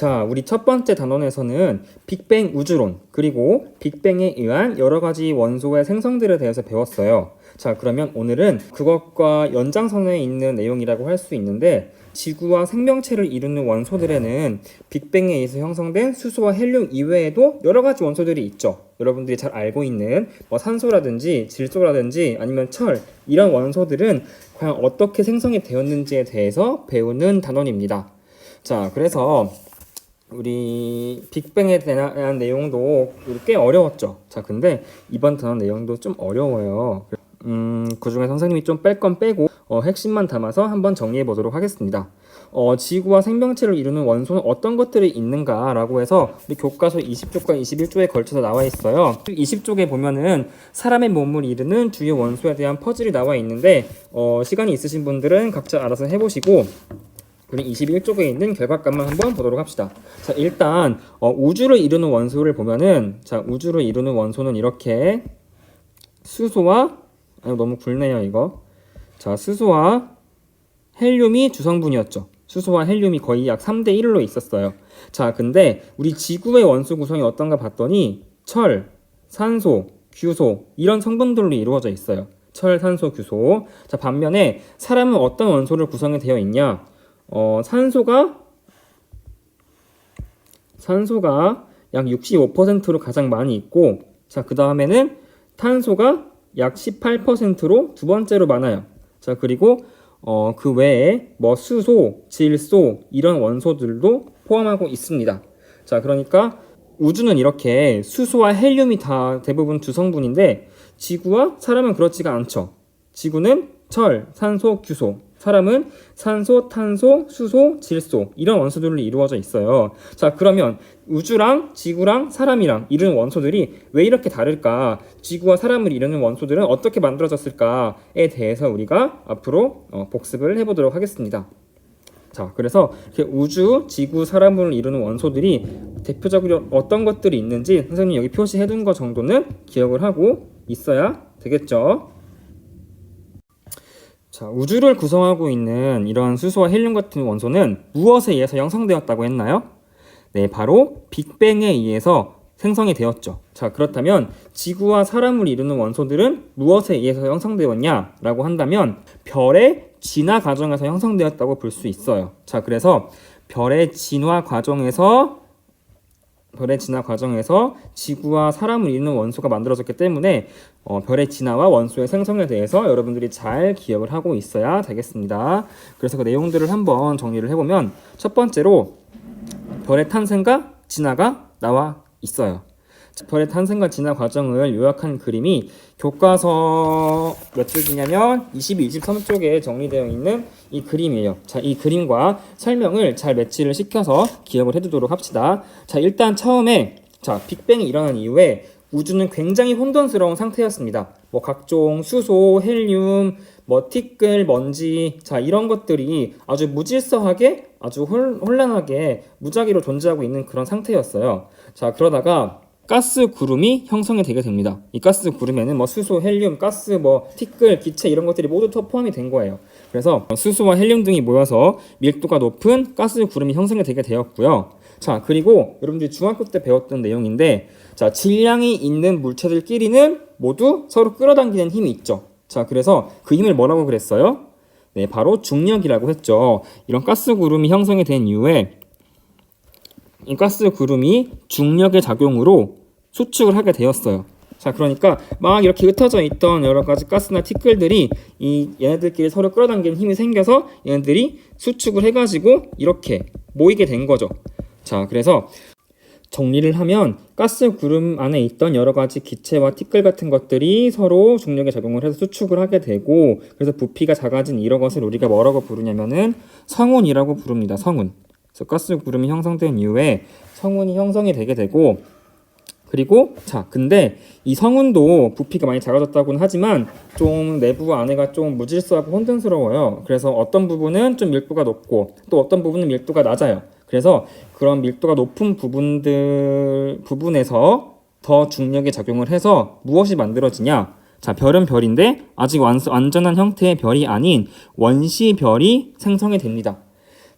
자, 우리 첫 번째 단원에서는 빅뱅 우주론, 그리고 빅뱅에 의한 여러 가지 원소의 생성들에 대해서 배웠어요. 자, 그러면 오늘은 그것과 연장선에 있는 내용이라고 할 수 있는데, 지구와 생명체를 이루는 원소들에는 빅뱅에 의해서 형성된 수소와 헬륨 이외에도 여러 가지 원소들이 있죠. 여러분들이 잘 알고 있는 산소라든지 질소라든지 아니면 철, 이런 원소들은 과연 어떻게 생성이 되었는지에 대해서 배우는 단원입니다. 자, 그래서 우리 빅뱅에 대한 내용도 꽤 어려웠죠. 자, 근데 이번 단원 내용도 좀 어려워요. 그 중에 선생님이 좀 뺄 건 빼고 핵심만 담아서 한번 정리해 보도록 하겠습니다. 지구와 생명체를 이루는 원소는 어떤 것들이 있는가라고 해서 우리 교과서 20쪽과 21쪽에 걸쳐서 나와 있어요. 20쪽에 보면은 사람의 몸을 이루는 주요 원소에 대한 퍼즐이 나와 있는데 시간이 있으신 분들은 각자 알아서 해보시고 우리 21쪽에 있는 결과값만 한번 보도록 합시다. 자, 일단 우주를 이루는 원소를 보면은, 자, 우주를 이루는 원소는 이렇게 수소와 너무 굵네요 이거. 자, 수소와 헬륨이 주성분이었죠. 수소와 헬륨이 거의 약 3대 1로 있었어요. 자, 근데 우리 지구의 원소 구성이 어떤가 봤더니 철, 산소, 규소 이런 성분들로 이루어져 있어요. 철, 산소, 규소. 자, 반면에 사람은 어떤 원소를 구성이 되어 있냐? 산소가 약 65%로 가장 많이 있고, 자, 그 다음에는 탄소가 약 18%로 두 번째로 많아요. 자, 그리고 그 외에 수소, 질소 이런 원소들도 포함하고 있습니다. 자, 그러니까 우주는 이렇게 수소와 헬륨이 다 대부분 주성분인데 지구와 사람은 그렇지가 않죠. 지구는 철, 산소, 규소, 사람은 산소, 탄소, 수소, 질소 이런 원소들로 이루어져 있어요. 자, 그러면 우주랑 지구랑 사람이랑 이루는 원소들이 왜 이렇게 다를까? 지구와 사람을 이루는 원소들은 어떻게 만들어졌을까에 대해서 우리가 앞으로 복습을 해보도록 하겠습니다. 자, 그래서 이렇게 우주, 지구, 사람을 이루는 원소들이 대표적으로 어떤 것들이 있는지 선생님이 여기 표시해둔 것 정도는 기억을 하고 있어야 되겠죠. 자, 우주를 구성하고 있는 이런 수소와 헬륨 같은 원소는 무엇에 의해서 형성되었다고 했나요? 네, 바로 빅뱅에 의해서 생성이 되었죠. 자, 그렇다면 지구와 사람을 이루는 원소들은 무엇에 의해서 형성되었냐? 라고 한다면 별의 진화 과정에서 형성되었다고 볼 수 있어요. 자, 그래서 별의 진화 과정에서 지구와 사람을 이루는 원소가 만들어졌기 때문에 별의 진화와 원소의 생성에 대해서 여러분들이 잘 기억을 하고 있어야 되겠습니다. 그래서 그 내용들을 한번 정리를 해보면 첫 번째로 별의 탄생과 진화가 나와 있어요. 별의 탄생과 진화 과정을 요약한 그림이 교과서 몇 쪽이냐면 22, 23쪽에 정리되어 있는 이 그림이에요. 자, 이 그림과 설명을 잘 매치를 시켜서 기억을 해두도록 합시다. 자, 일단 처음에 빅뱅이 일어난 이후에 우주는 굉장히 혼돈스러운 상태였습니다. 각종 수소, 헬륨, 티끌, 먼지, 자, 이런 것들이 아주 무질서하게, 아주 혼란하게 무작위로 존재하고 있는 그런 상태였어요. 자, 그러다가 가스 구름이 형성이 되게 됩니다. 이 가스 구름에는 수소, 헬륨, 가스, 티끌, 기체 이런 것들이 모두 다 포함이 된 거예요. 그래서 수소와 헬륨 등이 모여서 밀도가 높은 가스 구름이 형성이 되게 되었고요. 자, 그리고 여러분들이 중학교 때 배웠던 내용인데, 자, 질량이 있는 물체들끼리는 모두 서로 끌어당기는 힘이 있죠. 자, 그래서 그 힘을 뭐라고 그랬어요? 네, 바로 중력이라고 했죠. 이런 가스 구름이 형성이 된 이후에 이 가스 구름이 중력의 작용으로 수축을 하게 되었어요. 자, 그러니까 막 이렇게 흩어져 있던 여러 가지 가스나 티끌들이 얘네들끼리 서로 끌어당기는 힘이 생겨서 얘네들이 수축을 해가지고 이렇게 모이게 된 거죠. 자, 그래서 정리를 하면 가스 구름 안에 있던 여러 가지 기체와 티끌 같은 것들이 서로 중력에 작용을 해서 수축을 하게 되고, 그래서 부피가 작아진 이런 것을 우리가 뭐라고 부르냐면은 성운이라고 부릅니다. 성운. 그래서 가스 구름이 형성된 이후에 성운이 형성이 되게 되고, 그리고 근데 이 성운도 부피가 많이 작아졌다고는 하지만 좀 내부 안에가 좀 무질서하고 혼돈스러워요. 그래서 어떤 부분은 좀 밀도가 높고 또 어떤 부분은 밀도가 낮아요. 그래서 그런 밀도가 높은 부분에서 더 중력이 작용을 해서 무엇이 만들어지냐? 자, 별은 별인데 아직 완전한 형태의 별이 아닌 원시별이 생성이 됩니다.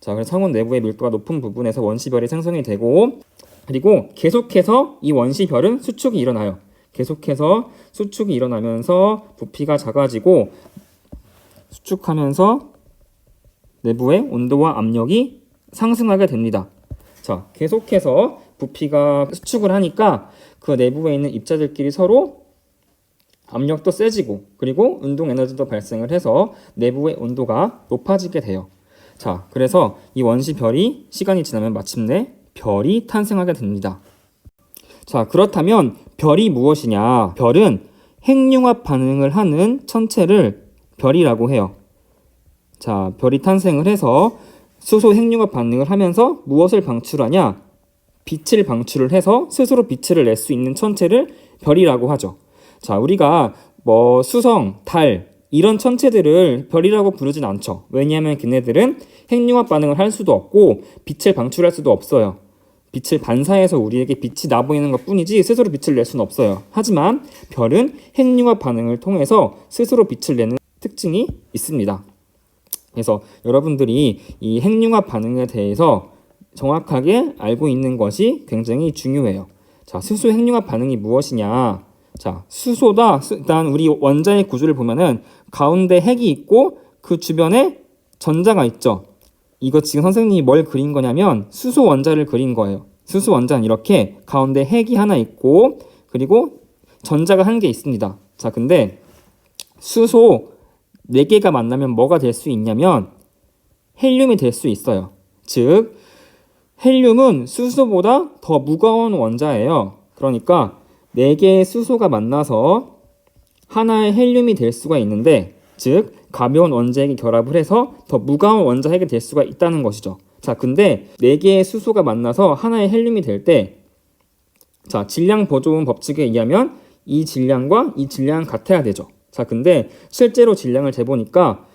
자, 그래서 성운 내부의 밀도가 높은 부분에서 원시별이 생성이 되고, 그리고 계속해서 이 원시별은 수축이 일어나요. 계속해서 수축이 일어나면서 부피가 작아지고 수축하면서 내부의 온도와 압력이 상승하게 됩니다. 자, 계속해서 부피가 수축을 하니까 그 내부에 있는 입자들끼리 서로 압력도 세지고 그리고 운동 에너지도 발생을 해서 내부의 온도가 높아지게 돼요. 자, 그래서 이 원시별이 시간이 지나면 마침내 별이 탄생하게 됩니다. 자, 그렇다면 별이 무엇이냐? 별은 핵융합 반응을 하는 천체를 별이라고 해요. 자, 별이 탄생을 해서 수소 핵융합 반응을 하면서 무엇을 방출하냐? 빛을 방출을 해서 스스로 빛을 낼 수 있는 천체를 별이라고 하죠. 자, 우리가 뭐 수성, 달 이런 천체들을 별이라고 부르진 않죠. 왜냐하면 걔네들은 핵융합 반응을 할 수도 없고 빛을 방출할 수도 없어요. 빛을 반사해서 우리에게 빛이 나 보이는 것 뿐이지 스스로 빛을 낼 수는 없어요. 하지만 별은 핵융합 반응을 통해서 스스로 빛을 내는 특징이 있습니다. 그래서 여러분들이 이 핵융합 반응에 대해서 정확하게 알고 있는 것이 굉장히 중요해요. 자, 수소 핵융합 반응이 무엇이냐? 자, 수소다. 일단 우리 원자의 구조를 보면은 가운데 핵이 있고 그 주변에 전자가 있죠. 이거 지금 선생님이 뭘 그린 거냐면 수소 원자를 그린 거예요. 수소 원자는 이렇게 가운데 핵이 하나 있고 그리고 전자가 한 개 있습니다. 자, 근데 수소 4개가 만나면 뭐가 될 수 있냐면 헬륨이 될 수 있어요. 즉 헬륨은 수소보다 더 무거운 원자예요. 그러니까 4개의 수소가 만나서 하나의 헬륨이 될 수가 있는데, 즉 가벼운 원자핵이 결합을 해서 더 무거운 원자핵이 될 수가 있다는 것이죠. 자, 근데 4개의 수소가 만나서 하나의 헬륨이 될 때, 자, 질량 보존 법칙에 의하면 이 질량과 이 질량은 같아야 되죠. 자, 근데 실제로 질량을 재보니까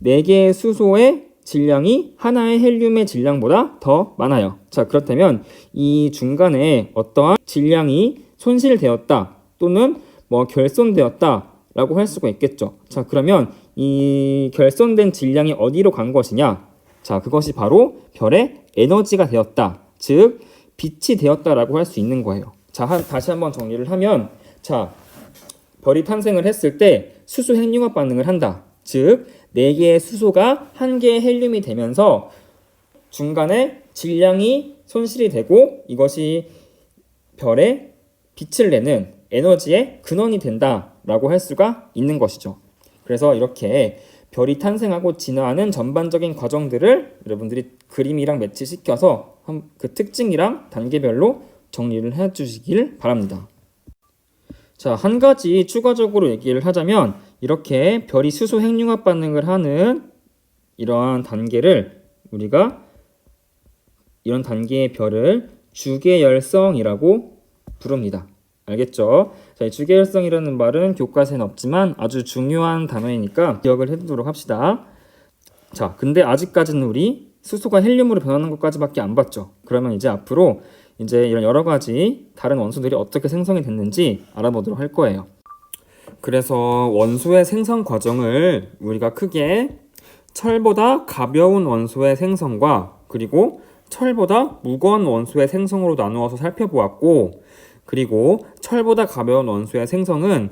4개의 수소의 질량이 하나의 헬륨의 질량보다 더 많아요. 자, 그렇다면 이 중간에 어떠한 질량이 손실되었다 또는 뭐 결손되었다 라고 할 수가 있겠죠. 자, 그러면 이 결손된 질량이 어디로 간 것이냐? 자, 그것이 바로 별의 에너지가 되었다. 즉 빛이 되었다라고 할 수 있는 거예요. 자, 다시 한번 정리를 하면, 자, 별이 탄생을 했을 때 수소 핵융합 반응을 한다. 즉 4개의 수소가 1개의 헬륨이 되면서 중간에 질량이 손실이 되고 이것이 별에 빛을 내는 에너지의 근원이 된다라고 할 수가 있는 것이죠. 그래서 이렇게 별이 탄생하고 진화하는 전반적인 과정들을 여러분들이 그림이랑 매치시켜서 그 특징이랑 단계별로 정리를 해주시길 바랍니다. 자, 한 가지 추가적으로 얘기를 하자면 이렇게 별이 수소 핵융합 반응을 하는 이러한 단계를 우리가 이런 단계의 별을 주계열성이라고 부릅니다. 알겠죠? 자, 이 주계열성이라는 말은 교과서에는 없지만 아주 중요한 단어이니까 기억을 해두도록 합시다. 자, 근데 아직까지는 우리 수소가 헬륨으로 변하는 것까지밖에 안 봤죠. 그러면 이제 앞으로 이제 이런 여러 가지 다른 원소들이 어떻게 생성이 됐는지 알아보도록 할 거예요. 그래서 원소의 생성 과정을 우리가 크게 철보다 가벼운 원소의 생성과 그리고 철보다 무거운 원소의 생성으로 나누어서 살펴보았고, 그리고 철보다 가벼운 원소의 생성은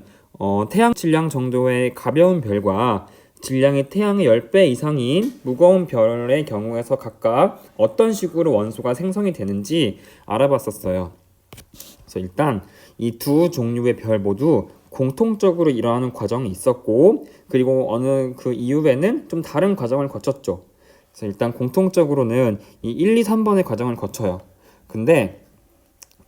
태양 질량 정도의 가벼운 별과 질량이 태양의 10배 이상인 무거운 별의 경우에서 각각 어떤 식으로 원소가 생성이 되는지 알아봤었어요. 그래서 일단 이 두 종류의 별 모두 공통적으로 일어나는 과정이 있었고, 그리고 어느 그 이후에는 좀 다른 과정을 거쳤죠. 그래서 일단 공통적으로는 이 1, 2, 3번의 과정을 거쳐요. 근데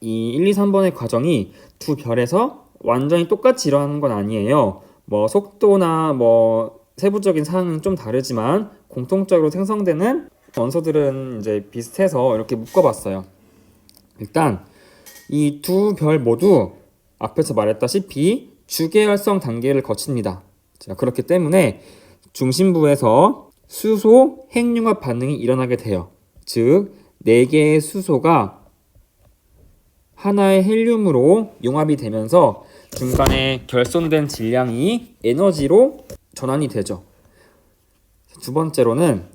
이 1, 2, 3번의 과정이 두 별에서 완전히 똑같이 일어나는 건 아니에요. 뭐 속도나 뭐 세부적인 사항은 좀 다르지만 공통적으로 생성되는 원소들은 이제 비슷해서 이렇게 묶어봤어요. 일단 이 두 별 모두 앞에서 말했다시피 주계열성 단계를 거칩니다. 자, 그렇기 때문에 중심부에서 수소 핵융합 반응이 일어나게 돼요. 즉 4개의 수소가 하나의 헬륨으로 융합이 되면서 중간에 결손된 질량이 에너지로 전환이 되죠. 두 번째로는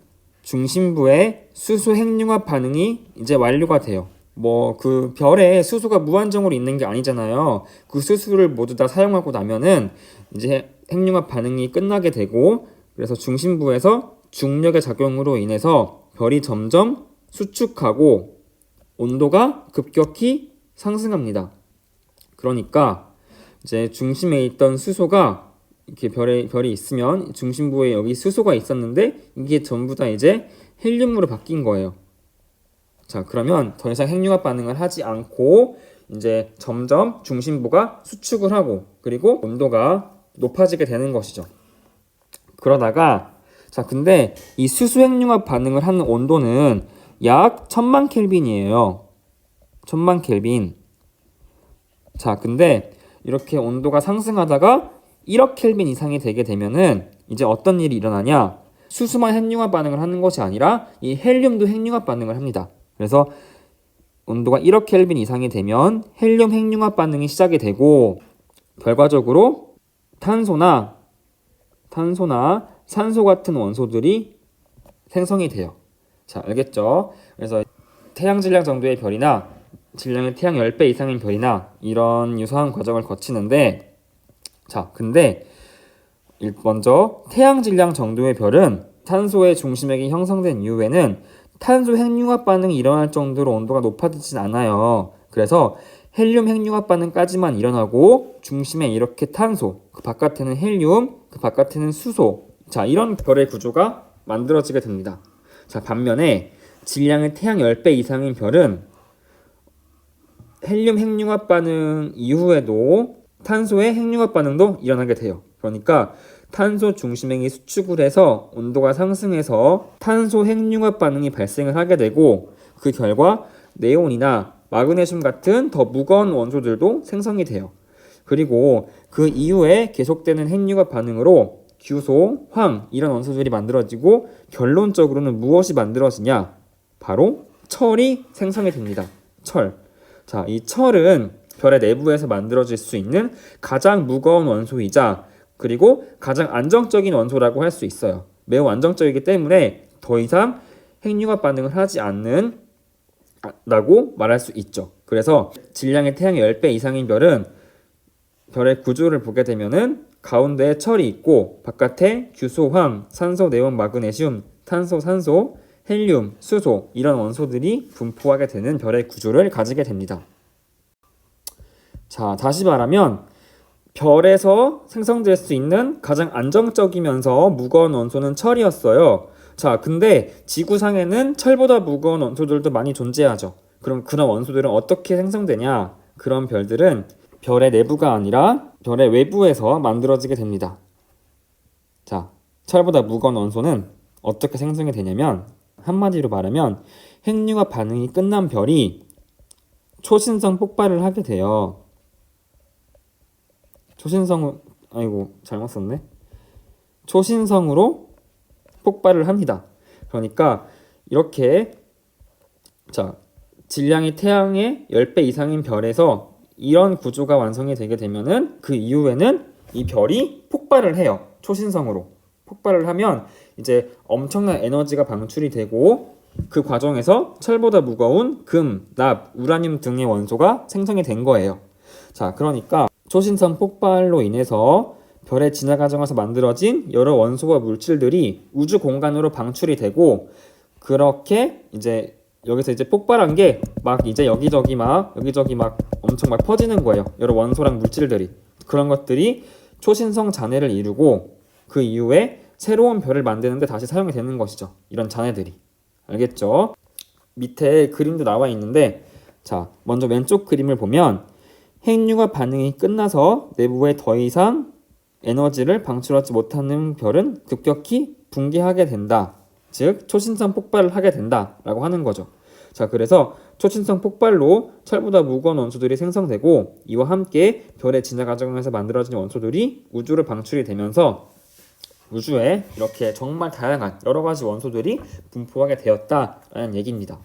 중심부의 수소 핵융합 반응이 이제 완료가 돼요. 뭐 그 별에 수소가 무한정으로 있는 게 아니잖아요. 그 수소를 모두 다 사용하고 나면은 이제 핵융합 반응이 끝나게 되고, 그래서 중심부에서 중력의 작용으로 인해서 별이 점점 수축하고 온도가 급격히 상승합니다. 그러니까 이제 중심에 있던 수소가 이렇게 별이 있으면 중심부에 여기 수소가 있었는데 이게 전부 다 이제 헬륨으로 바뀐 거예요. 자, 그러면 더 이상 핵융합 반응을 하지 않고 이제 점점 중심부가 수축을 하고 그리고 온도가 높아지게 되는 것이죠. 그러다가 자, 근데 이 수소 핵융합 반응을 하는 온도는 약 1000만 켈빈이에요. 1000만 켈빈. 자, 근데 이렇게 온도가 상승하다가 1억 켈빈 이상이 되게 되면은 이제 어떤 일이 일어나냐? 수소만 핵융합 반응을 하는 것이 아니라 이 헬륨도 핵융합 반응을 합니다. 그래서 온도가 1억 켈빈 이상이 되면 헬륨 핵융합 반응이 시작이 되고 결과적으로 탄소나 산소 같은 원소들이 생성이 돼요. 자, 알겠죠? 그래서 태양 질량 정도의 별이나 질량의 태양 10배 이상인 별이나 이런 유사한 과정을 거치는데, 자, 근데 먼저 태양 질량 정도의 별은 탄소의 중심액이 형성된 이후에는 탄소 핵융합 반응이 일어날 정도로 온도가 높아지진 않아요. 그래서 헬륨 핵융합 반응까지만 일어나고 중심에 이렇게 탄소, 그 바깥에는 헬륨, 그 바깥에는 수소, 자, 이런 별의 구조가 만들어지게 됩니다. 자, 반면에 질량의 태양 10배 이상인 별은 헬륨 핵융합 반응 이후에도 탄소의 핵융합 반응도 일어나게 돼요. 그러니까 탄소 중심액이 수축을 해서 온도가 상승해서 탄소 핵융합 반응이 발생을 하게 되고 그 결과 네온이나 마그네슘 같은 더 무거운 원소들도 생성이 돼요. 그리고 그 이후에 계속되는 핵융합 반응으로 규소, 황 이런 원소들이 만들어지고 결론적으로는 무엇이 만들어지냐? 바로 철이 생성이 됩니다. 철. 자, 이 철은 별의 내부에서 만들어질 수 있는 가장 무거운 원소이자 그리고 가장 안정적인 원소라고 할 수 있어요. 매우 안정적이기 때문에 더 이상 핵융합 반응을 하지 않는다고 말할 수 있죠. 그래서 질량의 태양의 10배 이상인 별은 별의 구조를 보게 되면은 가운데에 철이 있고 바깥에 규소, 황, 산소, 네온, 마그네슘, 탄소, 산소, 헬륨, 수소 이런 원소들이 분포하게 되는 별의 구조를 가지게 됩니다. 자, 다시 말하면 별에서 생성될 수 있는 가장 안정적이면서 무거운 원소는 철이었어요. 자, 근데 지구상에는 철보다 무거운 원소들도 많이 존재하죠. 그럼 그런 원소들은 어떻게 생성되냐? 그런 별들은 별의 내부가 아니라 별의 외부에서 만들어지게 됩니다. 자, 철보다 무거운 원소는 어떻게 생성이 되냐면 한마디로 말하면 핵융합 반응이 끝난 별이 초신성 폭발을 하게 돼요. 초신성으로 폭발을 합니다. 그러니까 이렇게 자, 질량이 태양의 10배 이상인 별에서 이런 구조가 완성이 되게 되면은 그 이후에는 이 별이 폭발을 해요. 초신성으로 폭발을 하면 이제 엄청난 에너지가 방출이 되고 그 과정에서 철보다 무거운 금, 납, 우라늄 등의 원소가 생성이 된 거예요. 자, 그러니까 초신성 폭발로 인해서 별의 진화 과정에서 만들어진 여러 원소와 물질들이 우주 공간으로 방출이 되고 그렇게 이제 여기서 이제 폭발한 게 막 이제 여기저기 막 엄청 막 퍼지는 거예요. 여러 원소랑 물질들이. 그런 것들이 초신성 잔해를 이루고 그 이후에 새로운 별을 만드는데 다시 사용이 되는 것이죠. 이런 잔해들이. 알겠죠? 밑에 그림도 나와 있는데 자, 먼저 왼쪽 그림을 보면 핵융합 반응이 끝나서 내부에 더 이상 에너지를 방출하지 못하는 별은 급격히 붕괴하게 된다. 즉 초신성 폭발을 하게 된다라고 하는 거죠. 자, 그래서 초신성 폭발로 철보다 무거운 원소들이 생성되고 이와 함께 별의 진화 과정에서 만들어진 원소들이 우주로 방출이 되면서 우주에 이렇게 정말 다양한 여러 가지 원소들이 분포하게 되었다라는 얘기입니다.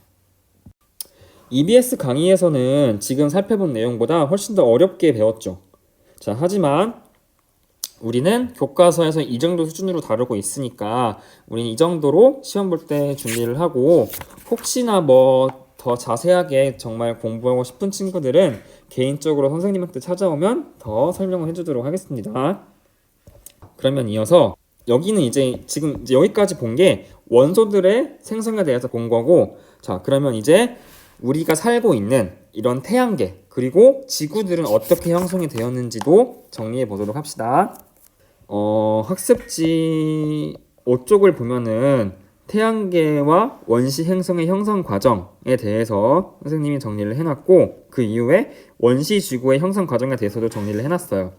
EBS 강의에서는 지금 살펴본 내용보다 훨씬 더 어렵게 배웠죠. 자, 하지만 우리는 교과서에서 이 정도 수준으로 다루고 있으니까 우리는 이 정도로 시험 볼 때 준비를 하고, 혹시나 뭐 더 자세하게 정말 공부하고 싶은 친구들은 개인적으로 선생님한테 찾아오면 더 설명을 해주도록 하겠습니다. 그러면 이어서 여기는 이제 지금 이제 여기까지 본 게 원소들의 생성에 대해서 본 거고, 자 그러면 이제 우리가 살고 있는 이런 태양계 그리고 지구들은 어떻게 형성이 되었는지도 정리해 보도록 합시다. 학습지 5쪽을 보면은 태양계와 원시 행성의 형성 과정에 대해서 선생님이 정리를 해놨고, 그 이후에 원시 지구의 형성 과정에 대해서도 정리를 해놨어요.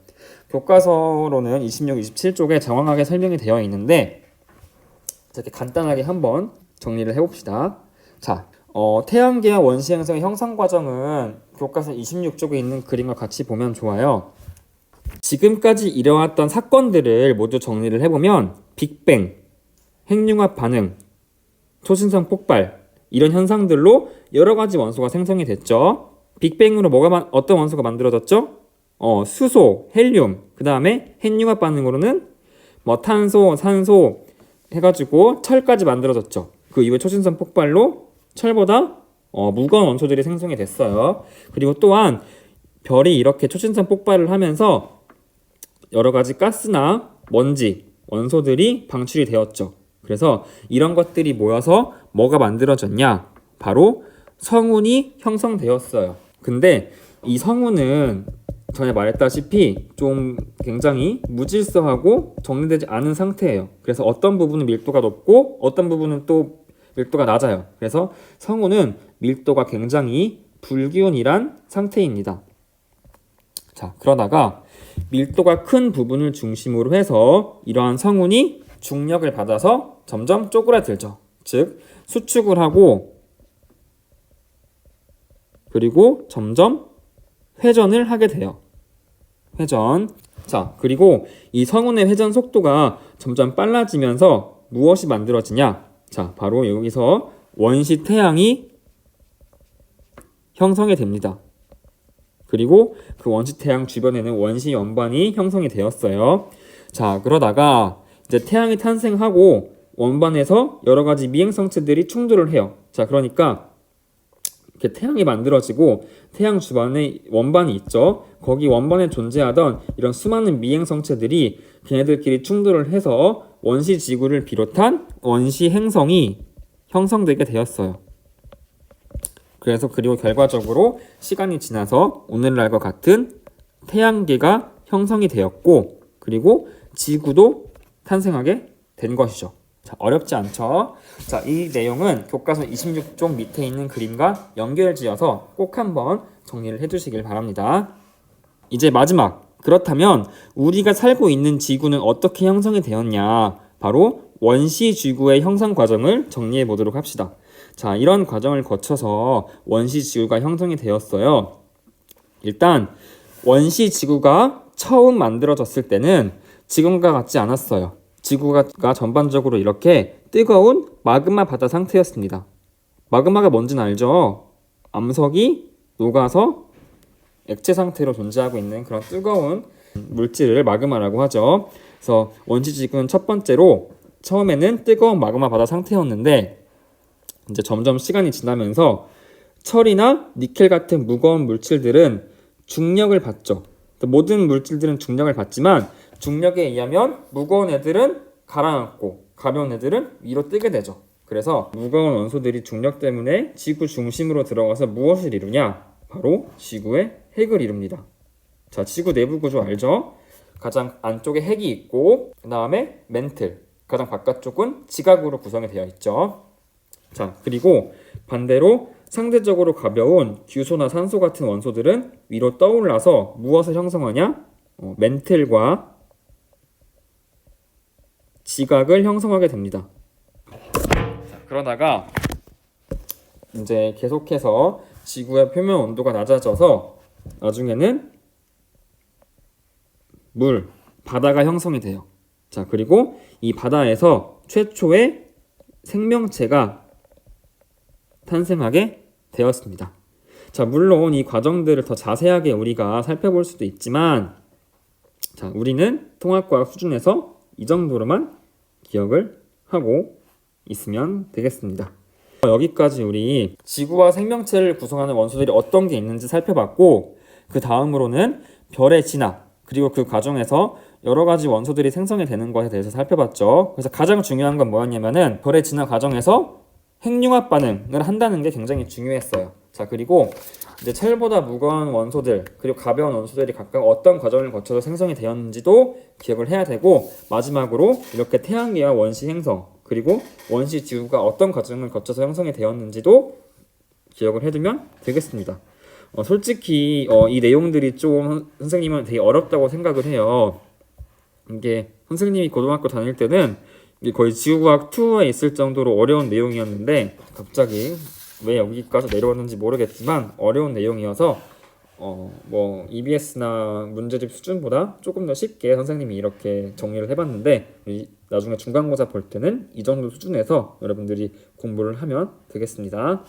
교과서로는 26, 27쪽에 정확하게 설명이 되어 있는데 이렇게 간단하게 한번 정리를 해봅시다. 자, 태양계와 원시 행성의 형성 과정은 교과서 26쪽에 있는 그림과 같이 보면 좋아요. 지금까지 일어났던 사건들을 모두 정리를 해보면 빅뱅, 핵융합 반응, 초신성 폭발 이런 현상들로 여러 가지 원소가 생성이 됐죠. 빅뱅으로 어떤 원소가 만들어졌죠? 수소, 헬륨, 그 다음에 핵융합 반응으로는 뭐 탄소, 산소 해가지고 철까지 만들어졌죠. 그 이후에 초신성 폭발로 철보다 무거운 원소들이 생성이 됐어요. 그리고 또한 별이 이렇게 초신성 폭발을 하면서 여러 가지 가스나 먼지, 원소들이 방출이 되었죠. 그래서 이런 것들이 모여서 뭐가 만들어졌냐? 바로 성운이 형성되었어요. 근데 이 성운은 전에 말했다시피 좀 굉장히 무질서하고 정리되지 않은 상태예요. 그래서 어떤 부분은 밀도가 높고 어떤 부분은 또 밀도가 낮아요. 그래서 성운은 밀도가 굉장히 불균일한 상태입니다. 자, 그러다가 밀도가 큰 부분을 중심으로 해서 이러한 성운이 중력을 받아서 점점 쪼그라들죠. 즉 수축을 하고 그리고 점점 회전을 하게 돼요. 회전. 자, 그리고 이 성운의 회전 속도가 점점 빨라지면서 무엇이 만들어지냐? 자, 바로 여기서 원시 태양이 형성이 됩니다. 그리고 그 원시 태양 주변에는 원시 원반이 형성이 되었어요. 자, 그러다가 이제 태양이 탄생하고 원반에서 여러 가지 미행성체들이 충돌을 해요. 자, 그러니까 이렇게 태양이 만들어지고 태양 주변에 원반이 있죠. 거기 원반에 존재하던 이런 수많은 미행성체들이 걔네들끼리 충돌을 해서 원시 지구를 비롯한 원시 행성이 형성되게 되었어요. 그래서 그리고 결과적으로 시간이 지나서 오늘날과 같은 태양계가 형성이 되었고, 그리고 지구도 탄생하게 된 것이죠. 자, 어렵지 않죠? 자, 이 내용은 교과서 26쪽 밑에 있는 그림과 연결지어서 꼭 한번 정리를 해주시길 바랍니다. 이제 마지막. 그렇다면 우리가 살고 있는 지구는 어떻게 형성이 되었냐? 바로 원시 지구의 형성 과정을 정리해 보도록 합시다. 자, 이런 과정을 거쳐서 원시 지구가 형성이 되었어요. 일단 원시 지구가 처음 만들어졌을 때는 지금과 같지 않았어요. 지구가 전반적으로 이렇게 뜨거운 마그마 바다 상태였습니다. 마그마가 뭔지는 알죠? 암석이 녹아서 액체 상태로 존재하고 있는 그런 뜨거운 물질을 마그마라고 하죠. 그래서 원시 지구는 첫 번째로 처음에는 뜨거운 마그마 바다 상태였는데 이제 점점 시간이 지나면서 철이나 니켈 같은 무거운 물질들은 중력을 받죠. 모든 물질들은 중력을 받지만 중력에 의하면 무거운 애들은 가라앉고 가벼운 애들은 위로 뜨게 되죠. 그래서 무거운 원소들이 중력 때문에 지구 중심으로 들어가서 무엇을 이루냐? 바로 지구의 핵을 이룹니다. 자, 지구 내부 구조 알죠? 가장 안쪽에 핵이 있고 그 다음에 멘틀, 가장 바깥쪽은 지각으로 구성이 되어 있죠. 자, 그리고 반대로 상대적으로 가벼운 규소나 산소 같은 원소들은 위로 떠올라서 무엇을 형성하냐? 멘틀과 지각을 형성하게 됩니다. 자, 그러다가 이제 계속해서 지구의 표면 온도가 낮아져서 나중에는 바다가 형성이 돼요. 자, 그리고 이 바다에서 최초의 생명체가 탄생하게 되었습니다. 자, 물론 이 과정들을 더 자세하게 우리가 살펴볼 수도 있지만 자, 우리는 통합과학 수준에서 이 정도로만 기억을 하고 있으면 되겠습니다. 여기까지 우리 지구와 생명체를 구성하는 원소들이 어떤 게 있는지 살펴봤고, 그 다음으로는 별의 진화 그리고 그 과정에서 여러 가지 원소들이 생성이 되는 것에 대해서 살펴봤죠. 그래서 가장 중요한 건 뭐였냐면은 별의 진화 과정에서 핵융합 반응을 한다는 게 굉장히 중요했어요. 자, 그리고 이제 철보다 무거운 원소들 그리고 가벼운 원소들이 각각 어떤 과정을 거쳐서 생성이 되었는지도 기억을 해야 되고, 마지막으로 이렇게 태양계와 원시 행성 그리고 원시 지구가 어떤 과정을 거쳐서 형성이 되었는지도 기억을 해두면 되겠습니다. 솔직히 이 내용들이 좀 선생님은 되게 어렵다고 생각을 해요. 이게 선생님이 고등학교 다닐 때는 이게 거의 지구과학 2에 있을 정도로 어려운 내용이었는데 갑자기 왜 여기까지 내려왔는지 모르겠지만 어려운 내용이어서 뭐 EBS나 문제집 수준보다 조금 더 쉽게 선생님이 이렇게 정리를 해봤는데, 나중에 중간고사 볼 때는 이 정도 수준에서 여러분들이 공부를 하면 되겠습니다.